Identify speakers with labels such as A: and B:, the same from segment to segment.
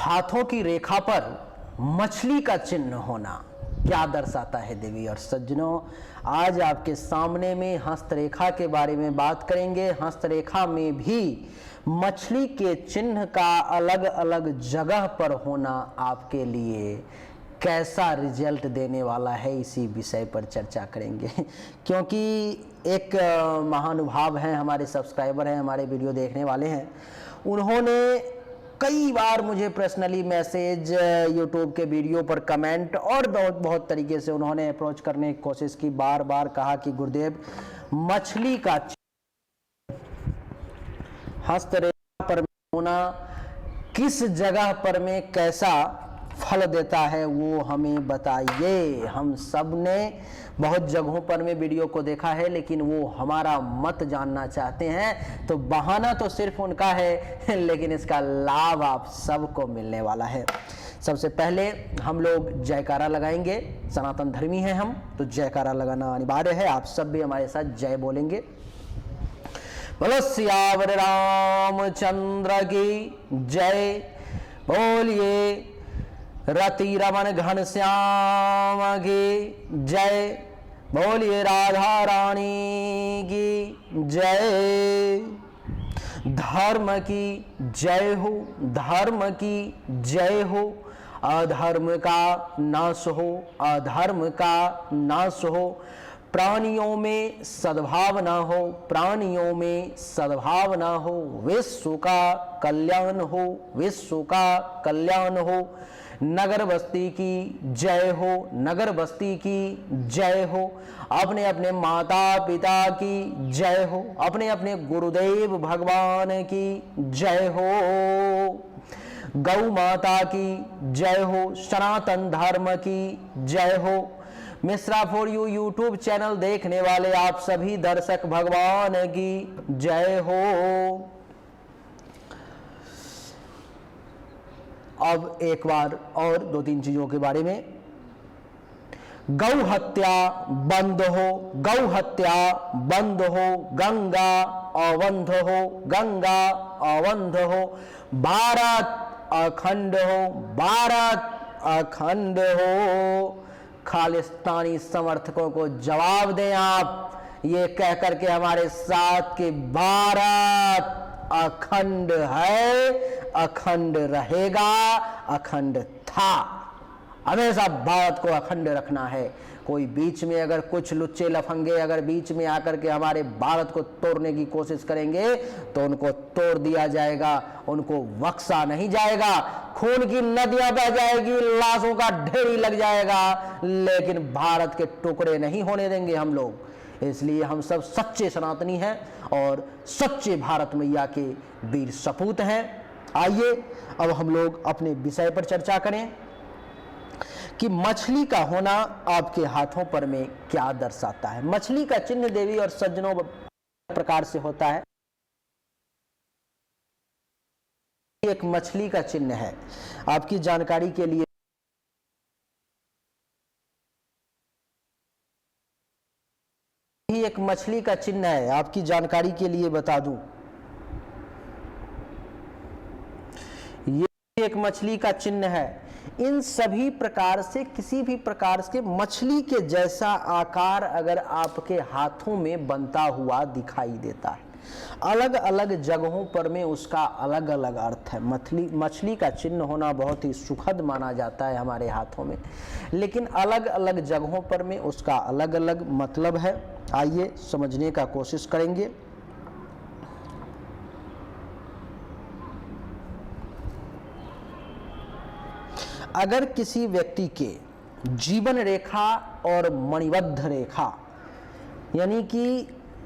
A: हाथों की रेखा पर मछली का चिन्ह होना क्या दर्शाता है देवी और सज्जनों? आज आपके सामने में हस्तरेखा के बारे में बात करेंगे। हस्तरेखा में भी मछली के चिन्ह का अलग अलग जगह पर होना आपके लिए कैसा रिजल्ट देने वाला है, इसी विषय पर चर्चा करेंगे। क्योंकि एक महानुभाव हैं, हमारे सब्सक्राइबर हैं, हमारे वीडियो देखने वाले हैं, उन्होंने कई बार मुझे पर्सनली मैसेज, यूट्यूब के वीडियो पर कमेंट और बहुत तरीके से उन्होंने अप्रोच करने की कोशिश की। बार बार कहा कि गुरुदेव, मछली का हस्तरेखा पर होना किस जगह पर में कैसा फल देता है वो हमें बताइए। हम सब ने बहुत जगहों पर में वीडियो को देखा है, लेकिन वो हमारा मत जानना चाहते हैं। तो बहाना तो सिर्फ उनका है, लेकिन इसका लाभ आप सबको मिलने वाला है। सबसे पहले हम लोग जयकारा लगाएंगे। सनातन धर्मी हैं हम, तो जयकारा लगाना अनिवार्य है। आप सब भी हमारे साथ जय बोलेंगे। बोलो सियावर रामचंद्र की जय। बोलिए रति रमन घनश्याम की जय। बोलिए राधा रानी की जय। धर्म की जय हो, धर्म की जय हो। अधर्म का नाश हो, अधर्म का नाश हो। प्राणियों में सद्भावना हो, प्राणियों में सद्भावना हो। विश्व का कल्याण हो, विश्व का कल्याण हो। नगर बस्ती की जय हो, नगर बस्ती की जय हो। अपने अपने माता पिता की जय हो, अपने अपने गुरुदेव भगवान की जय हो। गौ माता की जय हो, सनातन धर्म की जय हो। Mishra for you YouTube channel देखने वाले आप सभी दर्शक भगवान की जय हो। अब एक बार और दो तीन चीजों के बारे में। गौ हत्या बंद हो, गौ हत्या बंद हो। गंगा अवंध हो, गंगा अवंध हो। भारत अखंड हो, भारत अखंड हो। खालिस्तानी समर्थकों को जवाब दें आप, ये कह करके हमारे साथ कि भारत अखंड है, अखंड रहेगा, अखंड था। हमेशा भारत को अखंड रखना है। कोई बीच में अगर कुछ लुच्चे लफंगे अगर बीच में आकर के हमारे भारत को तोड़ने की कोशिश करेंगे तो उनको तोड़ दिया जाएगा, उनको बख्शा नहीं जाएगा। खून की नदियां बह जाएगी, लाशों का ढेर लग जाएगा, लेकिन भारत के टुकड़े नहीं होने देंगे हम लोग। इसलिए हम सब सच्चे सनातनी हैं और सच्चे भारत मैया के वीर सपूत हैं। आइए अब हम लोग अपने विषय पर चर्चा करें कि मछली का होना आपके हाथों पर में क्या दर्शाता है। मछली का चिन्ह देवी और सज्जनों प्रकार से होता है। एक मछली का चिन्ह है, आपकी जानकारी के लिए एक मछली का चिन्ह है, आपकी जानकारी के लिए बता दूं, ये एक मछली का चिन्ह है। इन सभी प्रकार से किसी भी प्रकार से मछली के जैसा आकार अगर आपके हाथों में बनता हुआ दिखाई देता है, अलग अलग जगहों पर में उसका अलग अलग अर्थ है। मछली का चिन्ह होना बहुत ही सुखद माना जाता है हमारे हाथों में, लेकिन अलग अलग जगहों पर में उसका अलग अलग मतलब है। आइए समझने का कोशिश करेंगे। अगर किसी व्यक्ति के जीवन रेखा और मणिबद्ध रेखा, यानी कि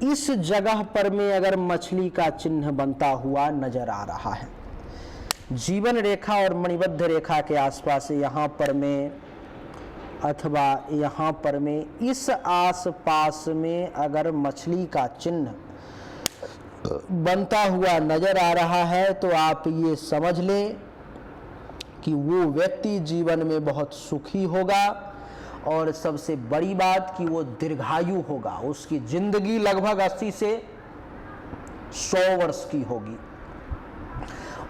A: इस जगह पर में अगर मछली का चिन्ह बनता हुआ नजर आ रहा है, जीवन रेखा और मणिबद्ध रेखा के आसपास यहाँ पर में अथवा यहाँ पर में इस आसपास में अगर मछली का चिन्ह बनता हुआ नजर आ रहा है, तो आप ये समझ लें कि वो व्यक्ति जीवन में बहुत सुखी होगा और सबसे बड़ी बात कि वो दीर्घायु होगा। उसकी जिंदगी लगभग 80 से 100 वर्ष की होगी।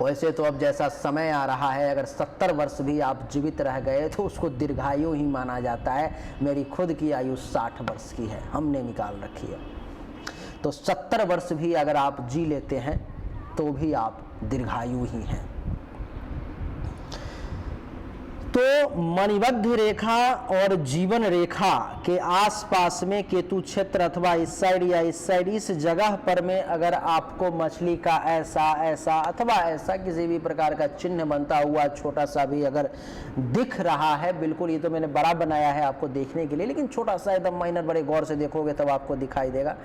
A: वैसे तो अब जैसा समय आ रहा है, अगर 70 वर्ष भी आप जीवित रह गए तो उसको दीर्घायु ही माना जाता है। मेरी खुद की आयु 60 वर्ष की है, हमने निकाल रखी है। तो 70 वर्ष भी अगर आप जी लेते हैं तो भी आप दीर्घायु ही हैं। तो मणिबद्ध रेखा और जीवन रेखा के आसपास में केतु क्षेत्र अथवा इस साइड या इस साइड, इस जगह पर में अगर आपको मछली का ऐसा ऐसा अथवा ऐसा किसी भी प्रकार का चिन्ह बनता हुआ छोटा सा भी अगर दिख रहा है, बिल्कुल, ये तो मैंने बड़ा बनाया है आपको देखने के लिए, लेकिन छोटा सा एकदम माइनर, बड़े गौर से देखोगे तब आपको दिखाई देगा,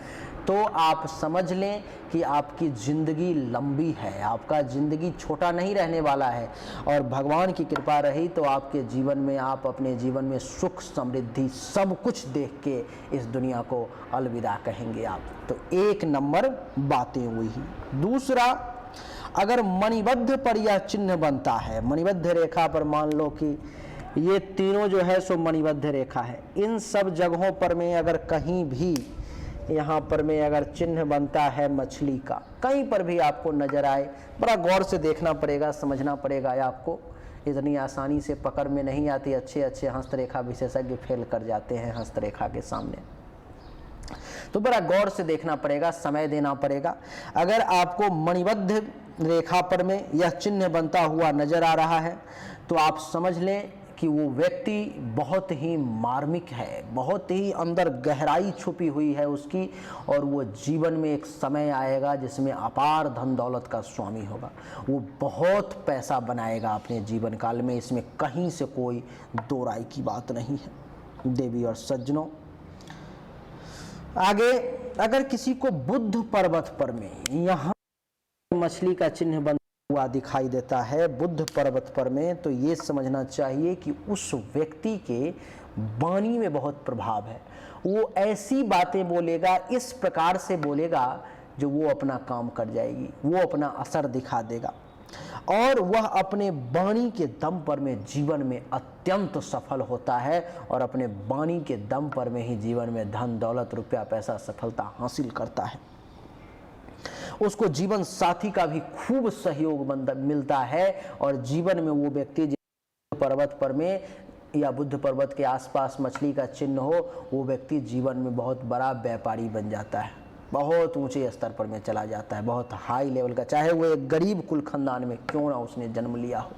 A: तो आप समझ लें कि आपकी ज़िंदगी लंबी है, आपका ज़िंदगी छोटा नहीं रहने वाला है। और भगवान की कृपा रही तो आपके जीवन में, आप अपने जीवन में सुख समृद्धि सब कुछ देख के इस दुनिया को अलविदा कहेंगे आप। तो 1 नंबर बातें हुई ही। दूसरा, अगर मणिबद्ध पर यह चिन्ह बनता है, मणिबद्ध रेखा पर मान लो कि ये तीनों जो है सो मणिबद्ध रेखा है, इन सब जगहों पर में अगर कहीं भी यहाँ पर में अगर चिन्ह बनता है मछली का, कहीं पर भी आपको नजर आए, बड़ा गौर से देखना पड़ेगा, समझना पड़ेगा, आपको इतनी आसानी से पकड़ में नहीं आती। अच्छे अच्छे हस्तरेखा विशेषज्ञ फेल कर जाते हैं हस्तरेखा के सामने, तो बड़ा गौर से देखना पड़ेगा, समय देना पड़ेगा। अगर आपको मणिबद्ध रेखा पर में यह चिन्ह बनता हुआ नजर आ रहा है तो आप समझ लें कि वो व्यक्ति बहुत ही मार्मिक है, बहुत ही अंदर गहराई छुपी हुई है उसकी, और वो जीवन में एक समय आएगा जिसमें अपार धन दौलत का स्वामी होगा। वो बहुत पैसा बनाएगा अपने जीवन काल में, इसमें कहीं से कोई दो राय की बात नहीं है। देवी और सज्जनों, आगे अगर किसी को बुद्ध पर्वत पर में यहाँ मछली का चिन्ह बन हुआ दिखाई देता है बुद्ध पर्वत पर में, तो ये समझना चाहिए कि उस व्यक्ति के वाणी में बहुत प्रभाव है। वो ऐसी बातें बोलेगा, इस प्रकार से बोलेगा जो वो अपना काम कर जाएगी, वो अपना असर दिखा देगा, और वह अपने वाणी के दम पर में जीवन में अत्यंत सफल होता है, और अपने वाणी के दम पर में ही जीवन में धन दौलत रुपया पैसा सफलता हासिल करता है। उसको जीवन साथी का भी खूब सहयोग मिलता है, और जीवन में वो व्यक्ति पर्वत पर में या बुद्ध पर्वत के आसपास मछली का चिन्ह हो, वो व्यक्ति जीवन में बहुत बड़ा व्यापारी बन जाता है, बहुत ऊंचे स्तर पर में चला जाता है, बहुत हाई लेवल का, चाहे वो एक गरीब कुल खानदान में क्यों ना उसने जन्म लिया हो।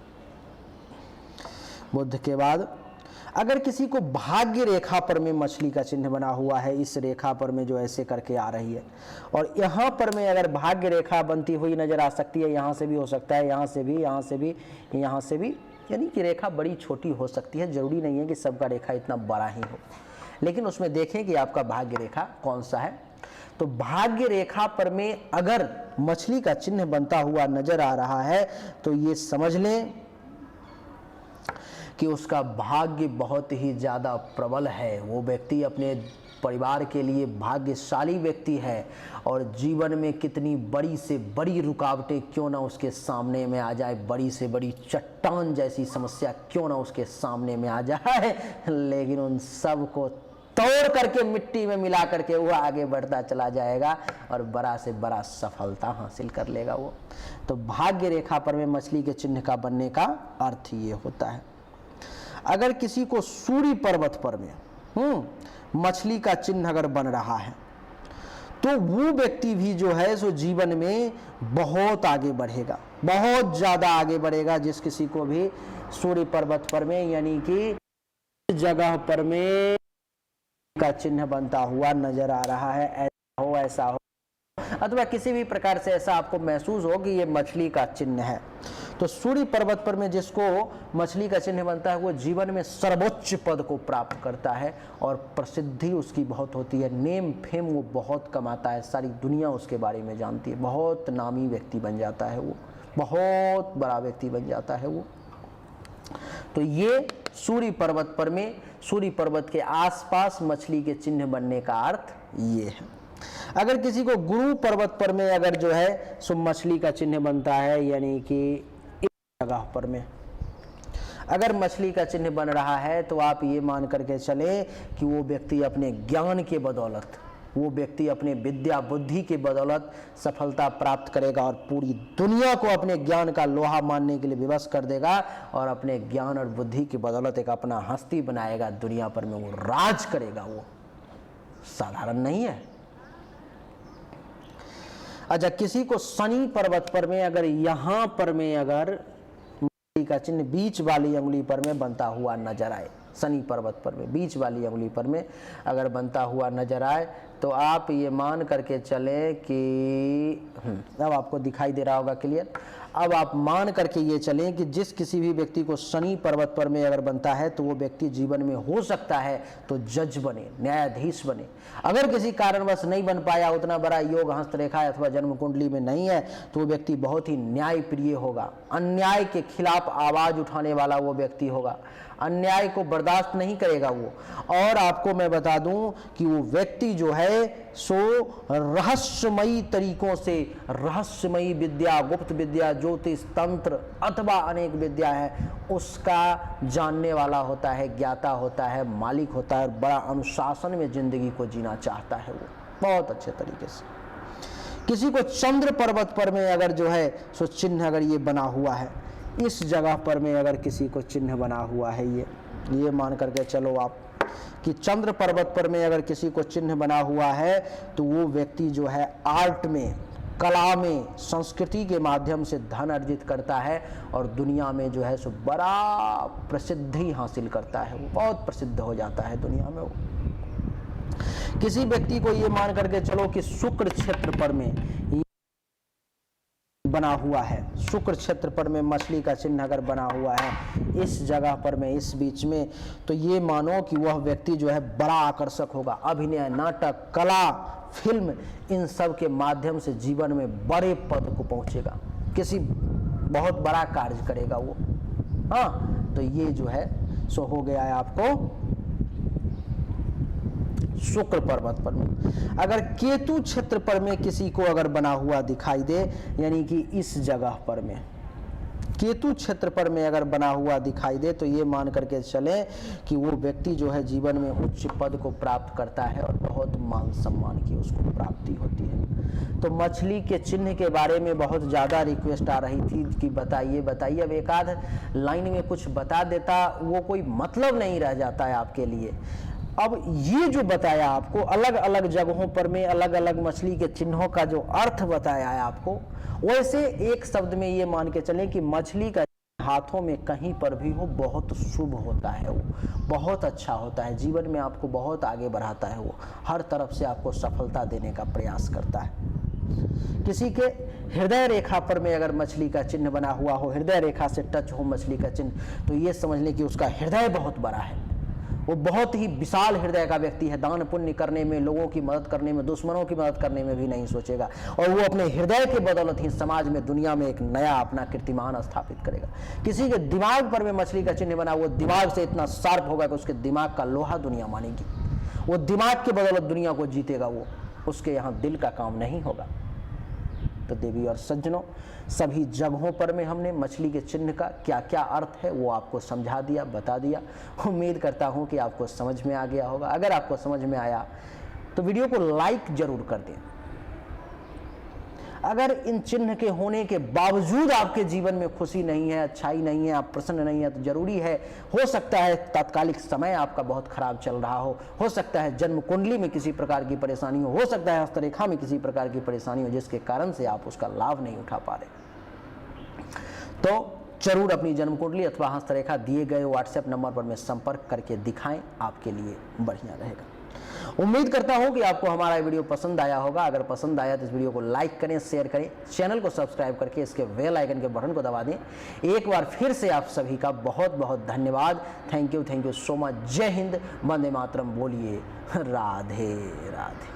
A: बुद्ध के बाद अगर किसी को भाग्य रेखा पर में मछली का चिन्ह बना हुआ है, इस रेखा पर में जो ऐसे करके आ रही है, और यहाँ पर में अगर भाग्य रेखा बनती हुई नजर आ सकती है, यहाँ से भी हो सकता है, यहाँ से भी, यहाँ से भी, यहाँ से भी, यानी कि रेखा बड़ी छोटी हो सकती है, जरूरी नहीं है कि सबका रेखा इतना बड़ा ही हो, लेकिन उसमें देखें कि आपका भाग्य रेखा कौन सा है। तो भाग्य रेखा पर में अगर मछली का चिन्ह बनता हुआ नजर आ रहा है तो ये समझ लें कि उसका भाग्य बहुत ही ज़्यादा प्रबल है, वो व्यक्ति अपने परिवार के लिए भाग्यशाली व्यक्ति है, और जीवन में कितनी बड़ी से बड़ी रुकावटें क्यों ना उसके सामने में आ जाए, बड़ी से बड़ी चट्टान जैसी समस्या क्यों ना उसके सामने में आ जाए, लेकिन उन सब को तोड़ करके मिट्टी में मिला करके वो आगे बढ़ता चला जाएगा और बड़ा से बड़ा सफलता हासिल कर लेगा वो। तो भाग्य रेखा पर में मछली के चिन्ह का बनने का अर्थ ये होता है। अगर किसी को सूर्य पर्वत पर में मछली का चिन्ह अगर बन रहा है तो वो व्यक्ति भी जो है सो जीवन में बहुत आगे बढ़ेगा, बहुत ज्यादा आगे बढ़ेगा। जिस किसी को भी सूर्य पर्वत पर में यानी कि जगह पर में का चिन्ह बनता हुआ नजर आ रहा है, ऐसा हो अथवा किसी भी प्रकार से ऐसा आपको महसूस हो कि ये मछली का चिन्ह है, तो सूर्य पर्वत पर में जिसको मछली का चिन्ह बनता है वो जीवन में सर्वोच्च पद को प्राप्त करता है और प्रसिद्धि उसकी बहुत होती है, नेम फेम वो बहुत कमाता है, सारी दुनिया उसके बारे में जानती है, बहुत नामी व्यक्ति बन जाता है वो, बहुत बड़ा व्यक्ति बन जाता है वो। तो ये सूर्य पर्वत पर में, सूर्य पर्वत के आसपास मछली के चिन्ह बनने का अर्थ ये है। अगर किसी को गुरु पर्वत पर में अगर जो है सो मछली का चिन्ह बनता है, यानी कि इस जगह पर में अगर मछली का चिन्ह बन रहा है तो आप ये मान करके चले कि वो व्यक्ति अपने ज्ञान के बदौलत, वो व्यक्ति अपने विद्या बुद्धि के बदौलत सफलता प्राप्त करेगा और पूरी दुनिया को अपने ज्ञान का लोहा मानने के लिए विवश कर देगा और अपने ज्ञान और बुद्धि की बदौलत एक अपना हस्ती बनाएगा, दुनिया पर में वो राज करेगा। वो साधारण नहीं है। अच्छा, किसी को शनि पर्वत पर में अगर यहाँ पर में अगर का चिन्ह बीच वाली अंगुली पर में बनता हुआ नजर आए, शनि पर्वत पर में बीच वाली अंगुली पर में अगर बनता हुआ नजर आए, तो आप ये मान करके चलें कि अब आपको दिखाई दे रहा होगा क्लियर। अब आप मान करके ये चलें कि जिस किसी भी व्यक्ति को शनि पर्वत पर में अगर बनता है तो वो व्यक्ति जीवन में हो सकता है तो जज बने, न्यायाधीश बने। अगर किसी कारणवश नहीं बन पाया, उतना बड़ा योग हस्तरेखा अथवा जन्म कुंडली में नहीं है, तो वो व्यक्ति बहुत ही न्यायप्रिय होगा, अन्याय के खिलाफ आवाज उठाने वाला वो व्यक्ति होगा, अन्याय को बर्दाश्त नहीं करेगा वो। और आपको मैं बता दूं कि वो व्यक्ति जो है सो रहस्यमयी तरीकों से, रहस्यमयी विद्या, गुप्त विद्या, ज्योतिष, तंत्र अथवा अनेक विद्या है उसका जानने वाला होता है, ज्ञाता होता है, मालिक होता है, बड़ा अनुशासन में जिंदगी को जीना चाहता है वो बहुत अच्छे तरीके से। किसी को चंद्र पर्वत पर में अगर जो है सो चिन्ह अगर ये बना हुआ है, इस जगह पर में अगर किसी को चिन्ह बना हुआ है, ये मान करके चलो आप कि चंद्र पर्वत पर में अगर किसी को चिन्ह बना हुआ है तो वो व्यक्ति जो है आर्ट में, कला में, संस्कृति के माध्यम से धन अर्जित करता है और दुनिया में जो है सो बड़ा प्रसिद्धि हासिल करता है, वो बहुत प्रसिद्ध हो जाता है दुनिया में वो। किसी व्यक्ति को ये मान करके चलो कि शुक्र क्षेत्र पर में बना हुआ है, शुक्र क्षेत्र पर में मछली का चिन्ह अगर बना हुआ है इस जगह पर में, इस बीच में, तो ये मानो कि वह व्यक्ति जो है बड़ा आकर्षक होगा। अभिनय, नाटक, कला, फिल्म, इन सब के माध्यम से जीवन में बड़े पद को पहुंचेगा, किसी बहुत बड़ा कार्य करेगा वो। हाँ, तो ये जो है सो हो गया है आपको शुक्र पर्वत पर में। अगर केतु क्षेत्र पर में किसी को अगर बना हुआ दिखाई दे, यानी कि इस जगह पर में केतु क्षेत्र पर में अगर बना हुआ दिखाई दे, तो ये मान करके चले कि वो व्यक्ति जो है जीवन में उच्च पद को प्राप्त करता है और बहुत मान सम्मान की उसको प्राप्ति होती है। तो मछली के चिन्ह के बारे में बहुत ज़्यादा रिक्वेस्ट आ रही थी कि बताइए बताइए। अब एक आध लाइन में कुछ बता देता वो कोई मतलब नहीं रह जाता है आपके लिए। अब ये जो बताया आपको, अलग अलग जगहों पर में अलग अलग मछली के चिन्हों का जो अर्थ बताया है आपको, वैसे एक शब्द में ये मान के चलें कि मछली का हाथों में कहीं पर भी हो बहुत शुभ होता है, वो बहुत अच्छा होता है, जीवन में आपको बहुत आगे बढ़ाता है, वो हर तरफ से आपको सफलता देने का प्रयास करता है। किसी के हृदय रेखा पर में अगर मछली का चिन्ह बना हुआ हो, हृदय रेखा से टच हो मछली का चिन्ह, तो ये समझ लें कि उसका हृदय बहुत बड़ा है, वो बहुत ही विशाल हृदय का व्यक्ति है, दान पुण्य करने में, लोगों की मदद करने में, दुश्मनों की मदद करने में भी नहीं सोचेगा और वो अपने हृदय के बदौलत ही समाज में, दुनिया में एक नया अपना कीर्तिमान स्थापित करेगा। किसी के दिमाग पर में मछली का चिन्ह बना, वो दिमाग से इतना शार्प होगा कि उसके दिमाग का लोहा दुनिया मानेगी, वो दिमाग के बदौलत दुनिया को जीतेगा, वो उसके यहाँ दिल का काम नहीं होगा। तो देवी और सज्जनों, सभी जगहों पर में हमने मछली के चिन्ह का क्या क्या अर्थ है वो आपको समझा दिया, बता दिया। उम्मीद करता हूं कि आपको समझ में आ गया होगा। अगर आपको समझ में आया तो वीडियो को लाइक जरूर कर दें। अगर इन चिन्ह के होने के बावजूद आपके जीवन में खुशी नहीं है, अच्छाई नहीं है, आप प्रसन्न नहीं है, तो जरूरी है, हो सकता है तात्कालिक समय आपका बहुत खराब चल रहा हो सकता है जन्म कुंडली में किसी प्रकार की परेशानी हो सकता है हस्तरेखा में किसी प्रकार की परेशानी हो, जिसके कारण से आप उसका लाभ नहीं उठा पा रहे। तो जरूर अपनी जन्म कुंडली अथवा हस्तरेखा दिए गए व्हाट्सएप नंबर पर में संपर्क करके दिखाएं, आपके लिए बढ़िया रहेगा। उम्मीद करता हूं कि आपको हमारा वीडियो पसंद आया होगा। अगर पसंद आया तो इस वीडियो को लाइक करें, शेयर करें, चैनल को सब्सक्राइब करके इसके बेल आइकन के बटन को दबा दें। एक बार फिर से आप सभी का बहुत बहुत धन्यवाद। Thank you so much. जय हिंद, वंदे मातरम। बोलिए राधे राधे।